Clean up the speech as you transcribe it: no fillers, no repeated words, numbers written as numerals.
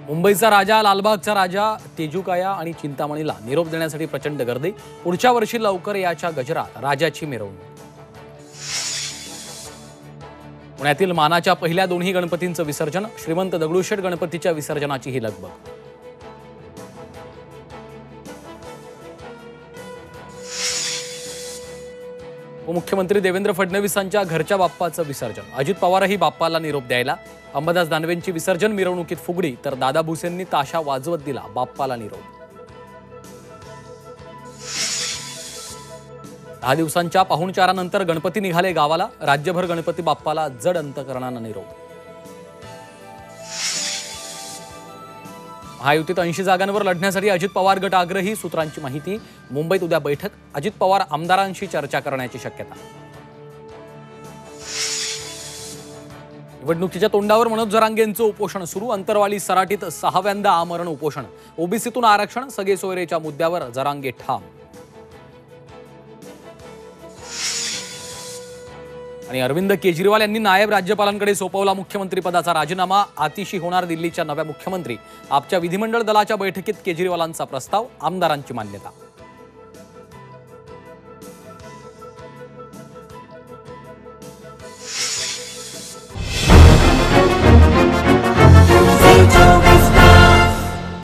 मुंबईचा राजा, लालबागचा राजा, तेजुकाया आणि चिंतामणीला निरोप देण्यासाठी प्रचंड गर्दी। पुढच्या वर्षी लवकर याच्या गजरात राजाची मिरवणूक। पुण्यातील मानाच्या पहिल्या दोन्ही गणपतींचं विसर्जन। श्रीमंत दगडूशेठ गणपतीच्या विसर्जनाची ही लगबग। मुख्यमंत्री देवेंद्र फडणवीसांच्या घरच्या बाप्पाचं विसर्जन। अजित पवारही बाप्पाला निरोप द्यायला। अंबादास दानवेंची विसर्जन मिरवणुकीत फुगडी, तर दादा भुसेंनी ताशा वाजवत दिला बाप्पाला निरोप। 10 दिवसांच्या पाहुणचारानंतर गणपती निघाले गावाला। राज्यभर गणपती बाप्पाला जड अंतकरणानं निरोप। महायुतीत 80 जागांवर लढण्यासाठी अजित पवार गट आग्रही। सूत्रांची माहिती। मुंबईत उद्या बैठक। अजित पवार आमदारांशी चर्चा करण्याची शक्यता। निवडणुकीच्या तोंडावर मनोज जरांगेंचं उपोषण सुरू। अंतरवाली सराटीत 6व्यांदा आमरण उपोषण। ओबीसीतून आरक्षण, सगळे सोयरेच्या मुद्द्यावर जरांगे ठाम। आणि अरविंद केजरीवाल यांनी नायब राज्यपालांकडे सोपवला मुख्यमंत्री पदाचा राजीनामा। आतिशी होणार दिल्लीच्या नव्या मुख्यमंत्री। आपच्या विधिमंडळ दलाच्या बैठकीत केजरीवालांचा प्रस्ताव, आमदारांची मान्यता।